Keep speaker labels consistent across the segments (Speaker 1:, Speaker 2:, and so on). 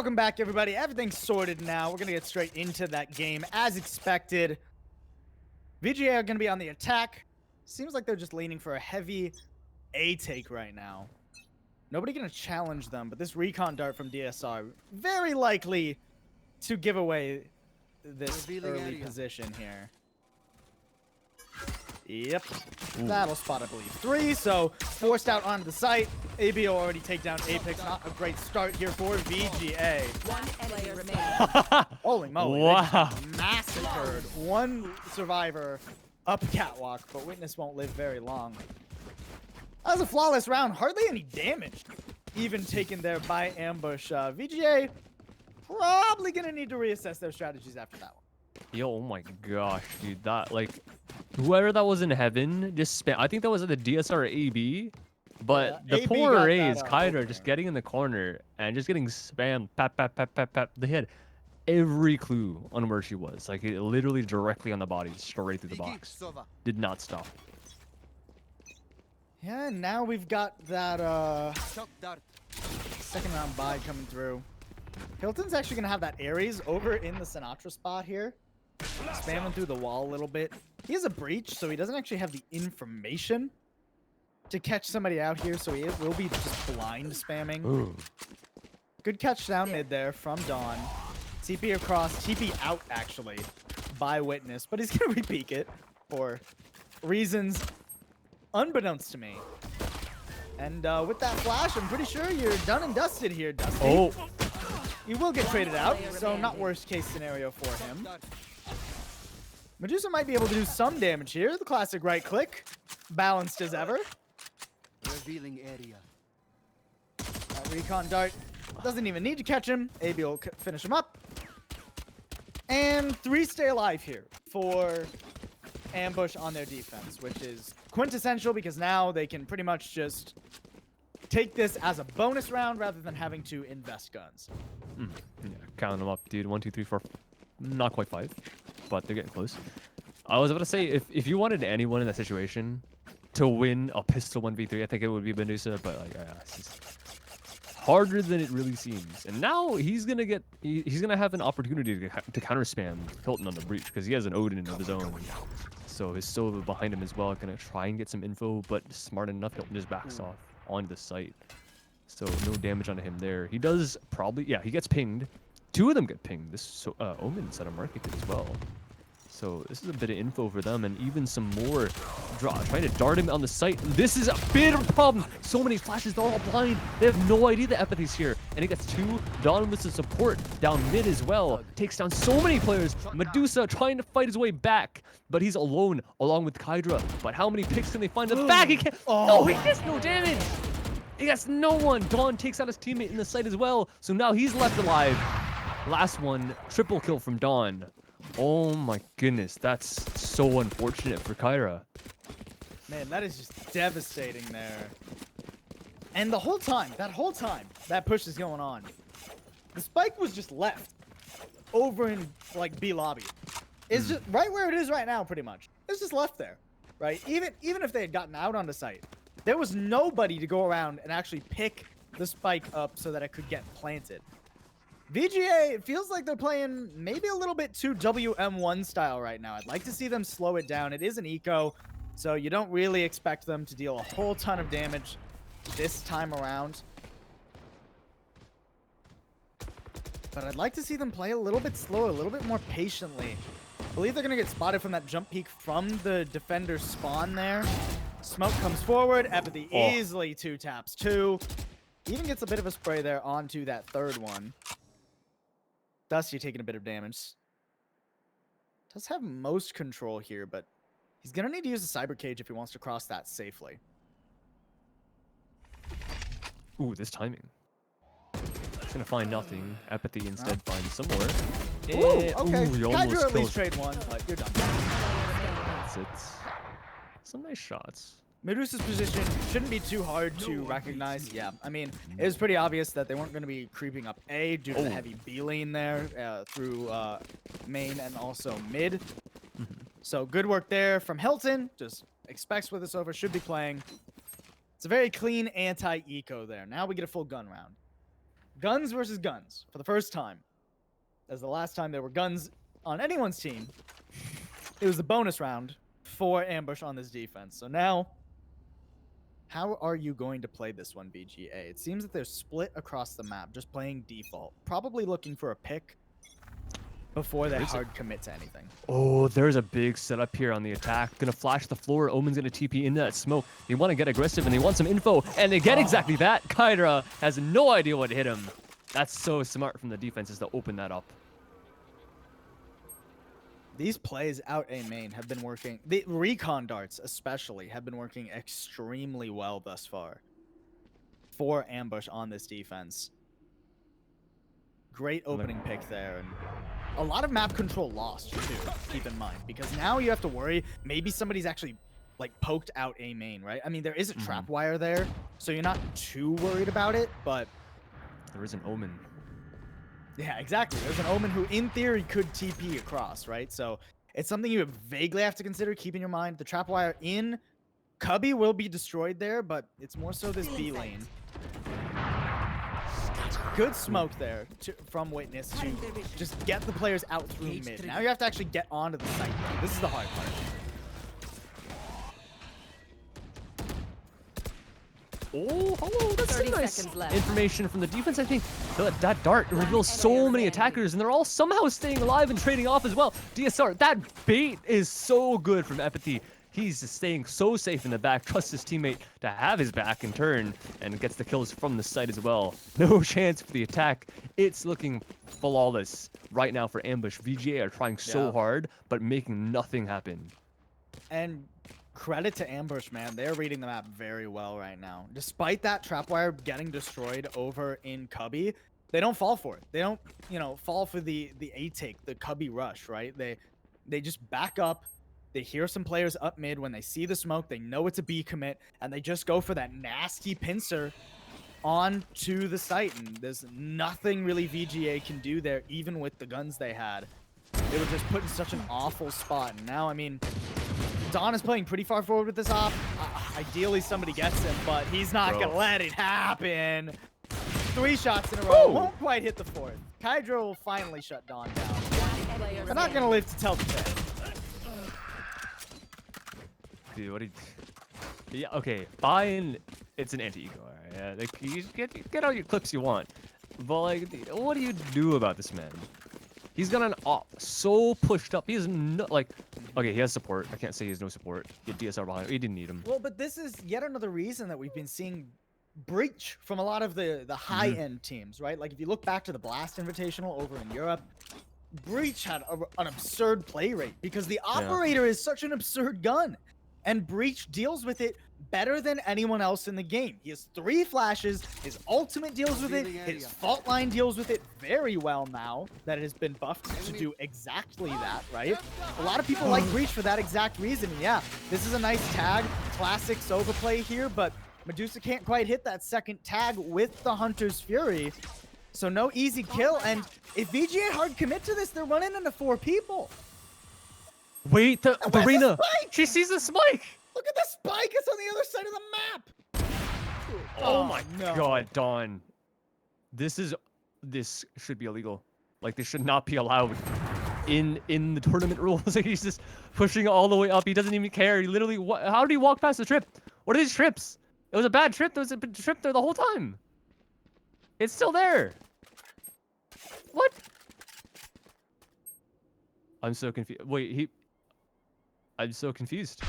Speaker 1: Welcome back, everybody. Everything's sorted now. We're going to get straight into that game. As expected, VGA are going to be on the attack. Seems like they're just leaning for a heavy A take right now. Nobody going to challenge them, but this recon dart from DSR, very likely to give away this early position here. Yep. That'll spot, I believe, 3. So, forced out onto the site. ABO already take down Apex. Not a great start here for VGA.
Speaker 2: One player remaining.
Speaker 1: Holy moly.
Speaker 3: Wow.
Speaker 1: Massacred one survivor up catwalk, but Witness won't live very long. That was a flawless round. Hardly any damage even taken there by ambush. VGA probably going to need to reassess their strategies after that one.
Speaker 3: Yo, oh my gosh, dude. That, like, whoever that was in heaven just spam. I think that was at the DSR AB. But
Speaker 1: Yeah,
Speaker 3: the
Speaker 1: AB
Speaker 3: poor
Speaker 1: got
Speaker 3: Rays,
Speaker 1: that,
Speaker 3: Kaider, just getting in the corner and just getting spammed. Pat, pat, pat, pat, pat. They had every clue on where she was. Like, it literally directly on the body, straight through the box. Did not stop.
Speaker 1: Yeah, and now we've got that second round buy coming through. Hilton's actually going to have that Ares over in the Sinatra spot here. Spamming through the wall a little bit. He has a breach, so he doesn't actually have the information to catch somebody out here, so he will be just blind spamming.
Speaker 3: Ooh.
Speaker 1: Good catch down mid there from Dawn. TP across, TP out actually by Witness, but he's going to re-peek it for reasons unbeknownst to me. And with that flash, I'm pretty sure you're done and dusted here, Dusty.
Speaker 3: Oh.
Speaker 1: He will get traded out, so not worst case scenario for him. Medusa might be able to do some damage here. The classic right click, balanced as ever.
Speaker 4: Revealing area.
Speaker 1: That recon dart doesn't even need to catch him. AB will finish him up. And 3 stay alive here for ambush on their defense, which is quintessential because now they can pretty much just take this as a bonus round rather than having to invest guns.
Speaker 3: Yeah, count them up, dude. 1, 2, 3, 4. Not quite 5, but they're getting close. I was about to say, if you wanted anyone in that situation to win a pistol 1v3, I think it would be Medusa, but like, it's just harder than it really seems. And now he's gonna get, he's gonna have an opportunity to counter spam Hilton on the breach because he has an Odin of his own. So his Sova behind him as well, gonna try and get some info, but smart enough, Hilton just backs off onto the site. So no damage onto him there. He does probably, yeah, he gets pinged. 2 of them get pinged. This Omen set a market as well. So this is a bit of info for them, and even some more trying to dart him on the site. This is a bit of a problem. So many flashes, they're all blind. They have no idea the Apathy's here. And he gets 2. Don with the support down mid as well. Takes down so many players. Medusa trying to fight his way back, but he's alone along with Kydra. But how many picks can they find in the back? He can't. No, he gets no damage. He gets no one. Dawn takes out his teammate in the site as well. So now he's left alive. Last one, triple kill from Dawn. Oh my goodness, that's so unfortunate for Kyra.
Speaker 1: Man, that is just devastating there. And the whole time, that push is going on, the spike was just left over in, like, B lobby. It's just right where it is right now, pretty much. It's just left there, right? Even if they had gotten out on the site, there was nobody to go around and actually pick the spike up so that it could get planted. VGA, it feels like they're playing maybe a little bit too WM1 style right now. I'd like to see them slow it down. It is an eco, so you don't really expect them to deal a whole ton of damage this time around. But I'd like to see them play a little bit slower, a little bit more patiently. I believe they're going to get spotted from that jump peek from the defender's spawn there. Smoke comes forward. Epathy easily 2 taps 2. Even gets a bit of a spray there onto that 3rd one. Dusty taking a bit of damage. Does have most control here, but he's going to need to use the cyber cage if he wants to cross that safely.
Speaker 3: Ooh, this timing. He's gonna find nothing. Apathy instead finds some more.
Speaker 1: Ooh, okay.
Speaker 3: Ooh, you
Speaker 1: Hydra
Speaker 3: almost
Speaker 1: at least
Speaker 3: killed.
Speaker 1: trade 1, but you're done.
Speaker 3: That's it. Some nice shots.
Speaker 1: Medusa's position shouldn't be too hard to recognize. Yeah, I mean, it was pretty obvious that they weren't going to be creeping up A due to the heavy B lane there through main and also mid. So good work there from Hilton. Just expects with this over, should be playing. It's a very clean anti-eco there. Now we get a full gun round. guns versus guns for the first time. As the last time there were guns on anyone's team, it was the bonus round for Ambush on this defense. So now, how are you going to play this one, VGA? It seems that they're split across the map, just playing default. Probably looking for a pick before they hard commit to anything.
Speaker 3: Oh, there's a big setup here on the attack. Gonna flash the floor. Omen's gonna TP into that smoke. They want to get aggressive and they want some info, and they get exactly that. Kydra has no idea what hit him. That's so smart from the defenses to open that up.
Speaker 1: These plays out A main have been working. The recon darts especially have been working extremely well thus far for Ambush on this defense. Great opening pick there, and a lot of map control lost too, keep in mind, because now you have to worry maybe somebody's actually like poked out A main, right? I mean, there is a trap wire there, so you're not too worried about it, but
Speaker 3: There is an Omen.
Speaker 1: yeah, exactly. There's an Omen who, in theory, could TP across, right? So it's something you vaguely have to consider, keep in your mind. The trap wire in Cubby will be destroyed there, but it's more so this B lane. Good smoke there from Witness to just get the players out through mid. Now you have to actually get onto the site. This is the hard part.
Speaker 3: Oh, hello. That's
Speaker 2: 30
Speaker 3: some nice
Speaker 2: seconds left.
Speaker 3: information from the defense. I think that dart reveals so many attackers, and they're all somehow staying alive and trading off as well. DSR, that bait is so good from Epathy. He's just staying so safe in the back, trusts his teammate to have his back in turn, and gets the kills from the site as well. No chance for the attack. It's looking flawless right now for Ambush. VGA are trying so hard, but making nothing happen.
Speaker 1: And credit to Ambush, man. They're reading the map very well right now. Despite that trapwire getting destroyed over in Cubby, they don't fall for it. They don't, fall for the A take, the Cubby rush, right? They just back up. They hear some players up mid. When they see the smoke, they know it's a B commit, and they just go for that nasty pincer onto the site. And there's nothing really VGA can do there, even with the guns they had. They were just put in such an awful spot. And now, I mean, Don is playing pretty far forward with this op. Ideally, somebody gets him, but he's not going to let it happen. 3 shots in a row. Won't quite hit the 4th. Kydra will finally shut Don down. They're not going to live to tell the tale.
Speaker 3: Dude, what did yeah, okay, fine. It's an anti-ego, alright? Yeah, like, you get all your clips you want. But, like, what do you do about this man? He's got an op so pushed up. He is no, like, okay, he has support. I can't say he has no support. He had DSR behind him. He didn't need him.
Speaker 1: Well, but this is yet another reason that we've been seeing breach from a lot of the high-end teams, right? Like, if you look back to the Blast Invitational over in Europe, Breach had an absurd play rate because the operator is such an absurd gun. And Breach deals with it better than anyone else in the game. He has 3 flashes, his ultimate deals with it, his fault line deals with it very well now that it has been buffed to do exactly that, right? A lot of people like Breach for that exact reason. Yeah, this is a nice tag, classic Sova play here, but Medusa can't quite hit that second tag with the Hunter's Fury. So no easy kill, and if VGA hard commit to this, they're running into 4 people.
Speaker 3: Wait, the arena.
Speaker 1: She
Speaker 3: sees the spike.
Speaker 1: Look at the spike. It's on the other side of the map.
Speaker 3: Oh my god, Dawn. This should be illegal. Like, this should not be allowed in the tournament rules. Like, he's just pushing all the way up. He doesn't even care. He literally, how did he walk past the trip? What are these trips? It was a bad trip. There was a trip there the whole time. It's still there. What? I'm so confused. Wait, I'm so confused.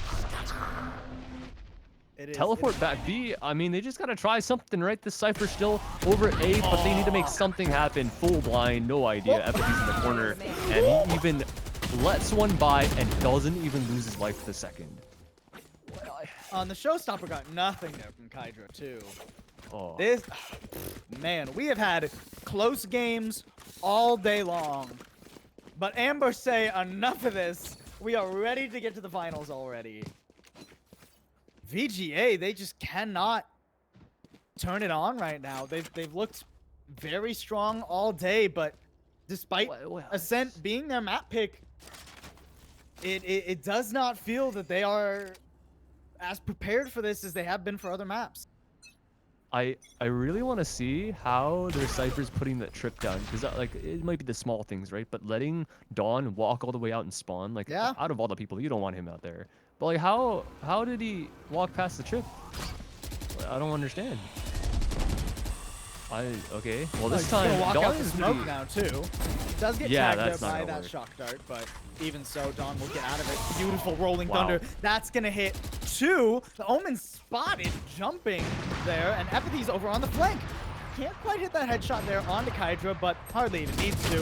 Speaker 3: Teleport back B. I mean, they just gotta try something, right? The Cypher still over A, but they need to make something happen. Full blind, no idea. Epic's in the corner, and he even lets one by and doesn't even lose his life the second.
Speaker 1: On the showstopper got nothing there from Kydra too.
Speaker 3: Oh.
Speaker 1: This, man, we have had close games all day long, but Ambush say enough of this. We are ready to get to the finals already. VGA, they just cannot turn it on right now. They've looked very strong all day, but despite Ascent being their map pick, it does not feel that they are as prepared for this as they have been for other maps.
Speaker 3: I really want to see how their Cypher's putting that trip down, because like it might be the small things, right? But letting Dawn walk all the way out and spawn, like
Speaker 1: Yeah.
Speaker 3: out of all the people, you don't want him out there. But like how did he walk past the trip? I don't understand. Okay. Well, this
Speaker 1: He's gonna
Speaker 3: time
Speaker 1: walk
Speaker 3: Dawn
Speaker 1: out the
Speaker 3: is
Speaker 1: smoke
Speaker 3: really,
Speaker 1: now too. Does get
Speaker 3: Yeah,
Speaker 1: tagged there
Speaker 3: that's not
Speaker 1: by
Speaker 3: gonna
Speaker 1: that
Speaker 3: work.
Speaker 1: shock dart, but even so, Dawn will get out of it. Beautiful rolling
Speaker 3: Wow.
Speaker 1: thunder. That's gonna hit 2. The Omen spotted jumping there, and Epithy's over on the flank. Can't quite hit that headshot there onto Kydra, but hardly even needs to.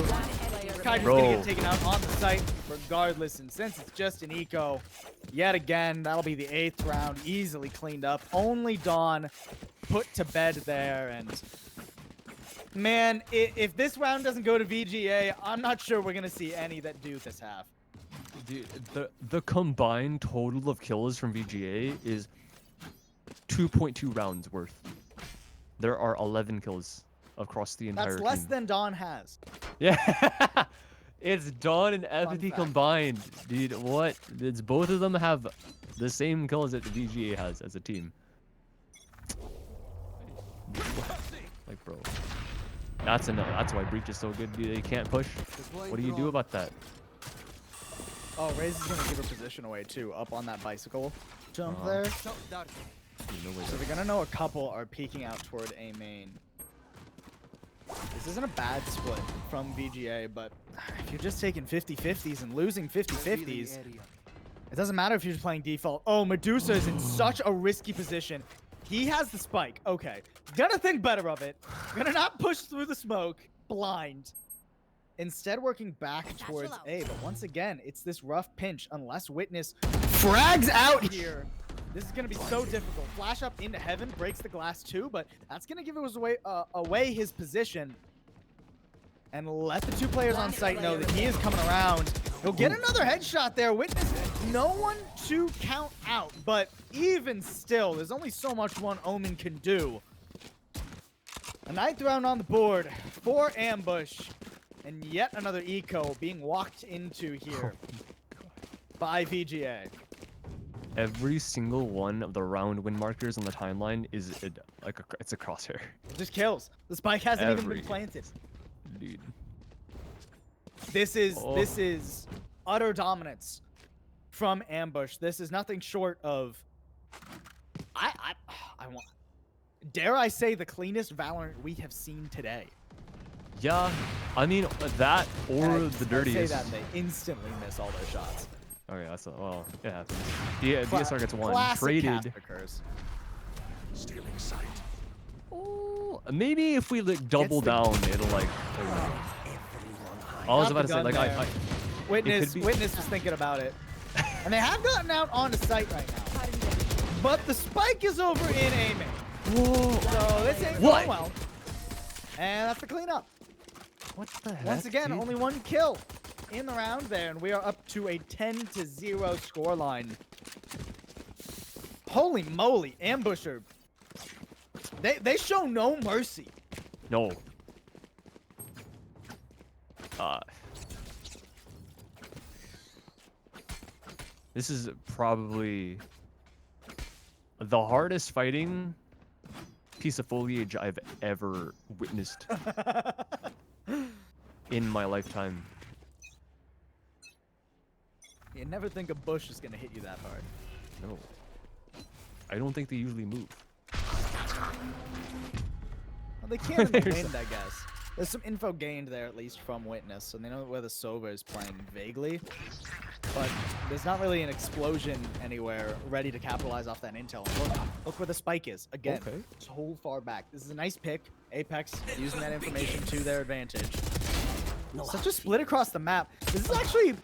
Speaker 1: Kydra's
Speaker 3: Bro.
Speaker 1: gonna get taken out on the site regardless, and since it's just an eco, yet again, that'll be the 8th round, easily cleaned up. Only Dawn put to bed there, and man, if this round doesn't go to VGA, I'm not sure we're gonna see any that do this half.
Speaker 3: dude, the combined total of kills from VGA is 2.2 rounds worth. There are 11 kills across the entire
Speaker 1: That's less
Speaker 3: team.
Speaker 1: than Dawn has.
Speaker 3: Yeah, it's Dawn and Epithy
Speaker 1: fact.
Speaker 3: combined, dude. What? It's both of them have the same kills that the VGA has as a team. Like, bro, that's enough. That's why Breach is so good, dude. They can't push. What do you do about that?
Speaker 1: Oh, Raze is gonna give her position away too, up on that bicycle jump
Speaker 3: Uh-huh.
Speaker 1: there.
Speaker 3: Dude, no way.
Speaker 1: So they're gonna know a couple are peeking out toward A main. This isn't a bad split from VGA, but if you're just taking 50-50s and losing 50-50s, it doesn't matter if you're just playing default. Oh, Medusa is in such a risky position. He has the spike. Okay. Gonna think better of it. Gonna not push through the smoke. Blind. Instead, working back towards A. But once again, it's this rough pinch unless Witness frags out here. This is going to be so difficult. Flash up into heaven, breaks the glass too, but that's going to give us away his position. And let the 2 players on site know that he is coming around. He'll get another headshot there. Witness, no one to count out. But even still, there's only so much one Omen can do. A 9th round on the board for Ambush. And yet another eco being walked into here by VGA.
Speaker 3: Every single one of the round win markers on the timeline is it's a crosshair,
Speaker 1: Just kills. The spike hasn't even
Speaker 3: Every-
Speaker 1: been planted.
Speaker 3: dude.
Speaker 1: This is
Speaker 3: Oh.
Speaker 1: utter dominance from Ambush. This is nothing short of I want, dare I say, the cleanest Valorant we have seen today.
Speaker 3: Yeah, I mean that or
Speaker 1: And
Speaker 3: the
Speaker 1: I'd
Speaker 3: dirtiest.
Speaker 1: say that they instantly miss all their shots.
Speaker 3: Okay, that's well, it happens. Yeah, DSR gets one
Speaker 1: Classic
Speaker 3: traded.
Speaker 1: Casper curse.
Speaker 3: Oh, maybe if we like double
Speaker 1: the-
Speaker 3: down, it'll like. I was
Speaker 1: Got
Speaker 3: about to
Speaker 1: the
Speaker 3: say
Speaker 1: gun
Speaker 3: like
Speaker 1: there. Witness,
Speaker 3: be-
Speaker 1: Witness was thinking about it. And they have gotten out onto site right now. But the spike is over in A main.
Speaker 3: Whoa!
Speaker 1: So this ain't
Speaker 3: What?
Speaker 1: going well. And that's the cleanup.
Speaker 3: What the heck?
Speaker 1: Once again,
Speaker 3: dude?
Speaker 1: only 1 kill in the round there, and we are up to a 10-0 scoreline. Holy moly, Ambusher. They show no mercy.
Speaker 3: No. This is probably the hardest fighting piece of foliage I've ever witnessed in my lifetime.
Speaker 1: You never think a bush is gonna hit you that hard.
Speaker 3: No. I don't think they usually move.
Speaker 1: Well, they can in the
Speaker 3: There's-
Speaker 1: wind, I guess. There's some info gained there, at least from Witness, so they know where the Sova is playing vaguely. But there's not really an explosion anywhere ready to capitalize off that intel. Look where the spike is. Again,
Speaker 3: Okay.
Speaker 1: so far back. This is a nice pick. Apex using that information to their advantage. Such a split across the map. This is actually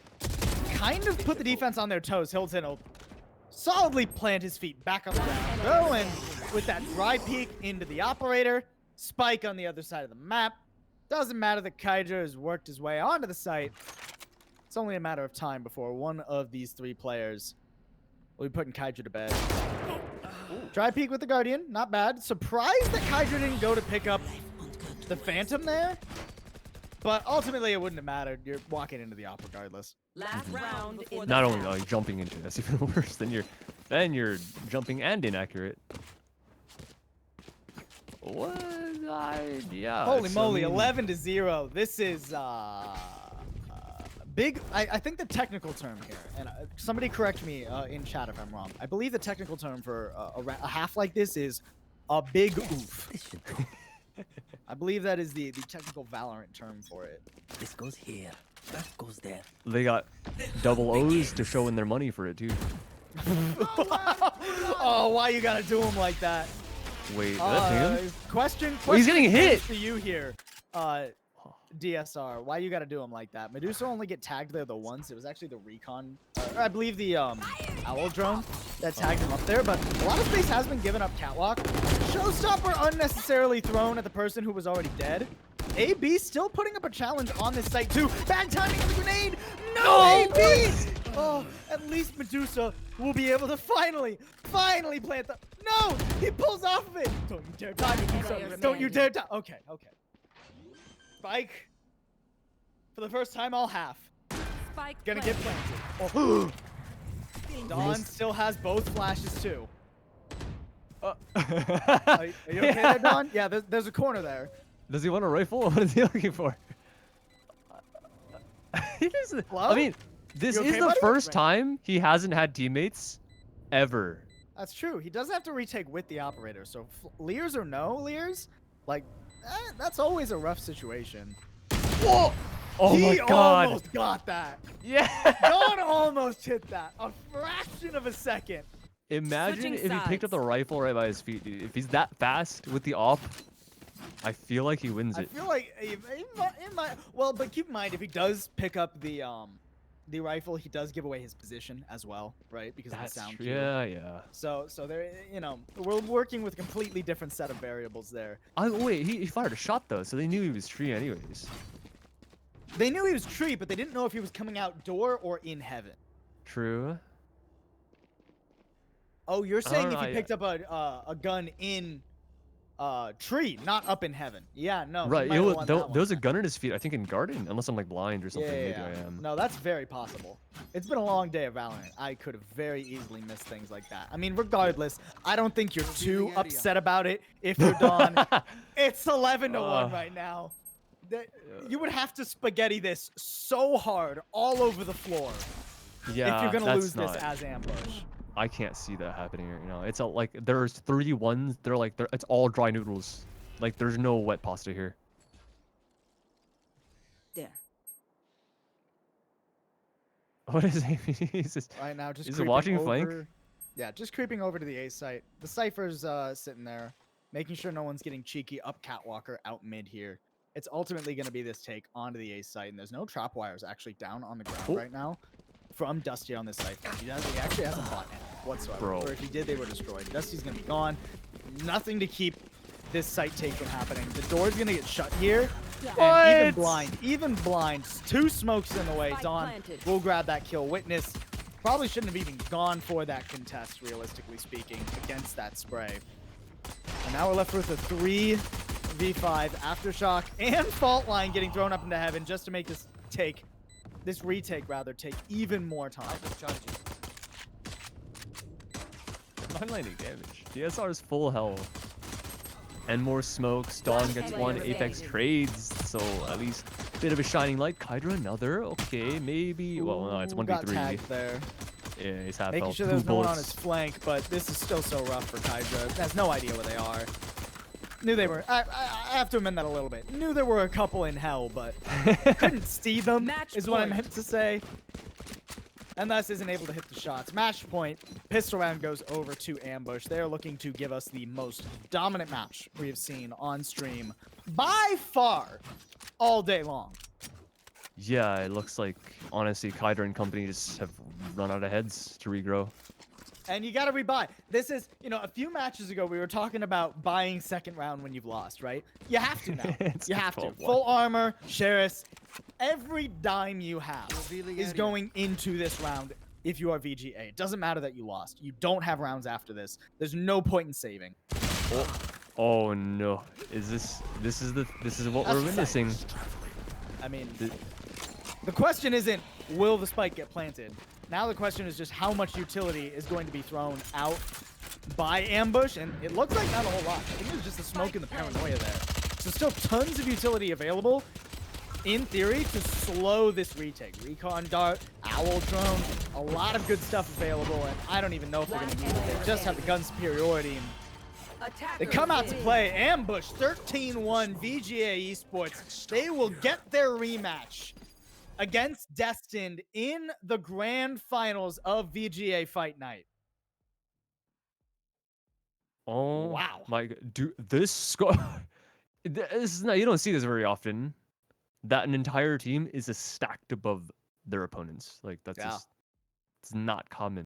Speaker 1: kind of put the defense on their toes. Hilton will solidly plant his feet back on the ground. Going with that dry peek into the operator. Spike on the other side of the map. Doesn't matter that Kydra has worked his way onto the site. It's only a matter of time before one of these 3 players will be putting Kydra to bed. Dry peek with the Guardian. Not bad. Surprised that Kydra didn't go to pick up the Phantom there. But ultimately, it wouldn't have mattered. You're walking into the op regardless.
Speaker 2: Last round before the
Speaker 3: Not only
Speaker 2: half.
Speaker 3: like jumping into it, that's even worse. Then you're jumping and inaccurate. What? Yeah.
Speaker 1: Holy
Speaker 3: it's,
Speaker 1: moly,
Speaker 3: I mean,
Speaker 1: 11-0. This is big. I think the technical term here, and somebody correct me in chat if I'm wrong. I believe the technical term for a half like this is a big oof. I believe that is the technical Valorant term for it.
Speaker 5: This goes here. That goes there.
Speaker 3: They got double O's to show in their money for it too.
Speaker 1: Oh, why you gotta do him like that?
Speaker 3: Wait, did that ping him?
Speaker 1: Question.
Speaker 3: Oh, he's getting hit.
Speaker 1: For you here, DSR. Why you gotta do him like that? Medusa only get tagged there the once. It was actually the recon, or I believe the owl drone that tagged him up there. But a lot of space has been given up catwalk. Showstopper unnecessarily thrown at the person who was already dead. AB still putting up a challenge on this site too. Bad timing of the grenade. No, AB. Oh, at least Medusa will be able to finally plant the. No, he pulls off of it. Don't you dare die, Medusa. Don't you dare die. Okay. Spike. For the first time all half.
Speaker 2: Spike
Speaker 1: Gonna
Speaker 2: planted.
Speaker 1: get planted. Oh. Dawn still has both flashes too. Are you okay there, Dawn? Yeah, there's a corner there.
Speaker 3: Does he want a rifle? What is he looking for? He doesn't.
Speaker 1: Hello?
Speaker 3: I mean, this
Speaker 1: You
Speaker 3: is
Speaker 1: okay,
Speaker 3: the
Speaker 1: buddy?
Speaker 3: first time he hasn't had teammates ever.
Speaker 1: That's true. He does have to retake with the operator. So Lears or no Lears, like that's always a rough situation.
Speaker 3: Whoa! Oh
Speaker 1: He
Speaker 3: my god!
Speaker 1: almost got that.
Speaker 3: Yeah.
Speaker 1: Dawn almost hit that. A fraction of a second.
Speaker 3: Imagine
Speaker 2: Switching
Speaker 3: if he picked up
Speaker 2: sides.
Speaker 3: the rifle right by his feet, dude. If he's that fast with the op, I feel like he wins
Speaker 1: I
Speaker 3: it.
Speaker 1: feel like he might. Well, but keep in mind if he does pick up the rifle, he does give away his position as well, right? Because of the sound cue.
Speaker 3: Yeah.
Speaker 1: So there, we're working with a completely different set of variables there.
Speaker 3: Wait, he fired a shot though, so they knew he was tree anyways.
Speaker 1: They knew he was tree, but they didn't know if he was coming out door or in heaven.
Speaker 3: True.
Speaker 1: Oh, you're saying if
Speaker 3: know,
Speaker 1: he picked up a gun in tree, not up in heaven. Yeah, no. he
Speaker 3: Right.
Speaker 1: might have won that
Speaker 3: There
Speaker 1: one.
Speaker 3: was a gun in his feet, I think in garden, unless I'm like blind or something.
Speaker 1: Yeah.
Speaker 3: Maybe I am.
Speaker 1: No, that's very possible. It's been a long day of Valorant. I could have very easily missed things like that. I mean, regardless, I don't think you're too upset about it if you're Dawn. It's 11-1 right now. You would have to spaghetti this so hard all over the floor
Speaker 3: Yeah.
Speaker 1: if you're gonna
Speaker 3: that's
Speaker 1: lose
Speaker 3: not,
Speaker 1: this as ambush.
Speaker 3: I can't see that happening right now. It's like there's 3 ones. It's all dry noodles. Like there's no wet pasta here.
Speaker 5: There.
Speaker 3: What is he? He's just,
Speaker 1: Right now, just
Speaker 3: Is it
Speaker 1: creeping
Speaker 3: watching
Speaker 1: over.
Speaker 3: flank?
Speaker 1: Yeah, just creeping over to the A site. The Cypher's sitting there, making sure no one's getting cheeky up Catwalker out mid here. It's ultimately going to be this take onto the A site, and there's no trap wires actually down on the ground
Speaker 3: Oh.
Speaker 1: right now from Dusty on this site. He actually hasn't bought any whatsoever.
Speaker 3: Bro.
Speaker 1: Or if he did, they were destroyed. Dusty's going to be gone. Nothing to keep this site take from happening. The door's going to get shut here. And even blind, 2 smokes in the way.
Speaker 2: Spike
Speaker 1: Dawn
Speaker 2: planted.
Speaker 1: will grab that kill. Witness probably shouldn't have even gone for that contest, realistically speaking, against that spray. And now we're left with a 3v5 Aftershock and Fault Line getting thrown up into heaven just to make this retake rather, take even more time.
Speaker 3: Lining damage. DSR is full health. And more smokes. Dawn gets 1 Apex trades, so at least a bit of a shining light. Kydra another. Okay, maybe. Well, no, it's
Speaker 1: Ooh, got
Speaker 3: 1v3.
Speaker 1: tagged there.
Speaker 3: Yeah, he's half
Speaker 1: Making
Speaker 3: health.
Speaker 1: sure
Speaker 3: 2
Speaker 1: there's no one on
Speaker 3: bullets.
Speaker 1: his flank, but this is still so rough for Kydra. Has no idea where they are. Knew they were. I have to amend that a little bit. Knew there were a couple in hell, but couldn't see them.
Speaker 2: Match
Speaker 1: is what I
Speaker 2: point.
Speaker 1: meant to say. And thus isn't able to hit the shots. Match point. Pistol round goes over to Ambush. They're looking to give us the most dominant match we have seen on stream by far all day long.
Speaker 3: Yeah, it looks like, honestly, Kydra and company just have run out of heads to regrow.
Speaker 1: And you gotta rebuy. This is, a few matches ago we were talking about buying second round when you've lost, right? You have to now.
Speaker 3: It's
Speaker 1: You have to.
Speaker 3: 12-1.
Speaker 1: Full armor, Sheriff. Every dime you have
Speaker 4: Revealing
Speaker 1: is
Speaker 4: area.
Speaker 1: going into this round if you are VGA. It doesn't matter that you lost. You don't have rounds after this. There's no point in saving.
Speaker 3: Oh no! This is what
Speaker 1: That's
Speaker 3: we're
Speaker 1: exciting.
Speaker 3: witnessing.
Speaker 1: I mean,
Speaker 3: Th-
Speaker 1: the question isn't will the spike get planted. Now the question is just how much utility is going to be thrown out by ambush, and it looks like not a whole lot. I think there's just the smoke and the paranoia there. So still tons of utility available, in theory, to slow this retake. Recon dart, owl drone, a lot of good stuff available, and I don't even know if they're going to need it. They just have the gun superiority, and they come out to play. Ambush 13-1 VGA Esports. They will get their rematch against Destined in the grand finals of VGA Fight Night.
Speaker 3: Oh
Speaker 1: Wow.
Speaker 3: my god, dude, this score. This is not, you don't see this very often. That an entire team is stacked above their opponents. Like that's
Speaker 1: Yeah.
Speaker 3: just, it's not common.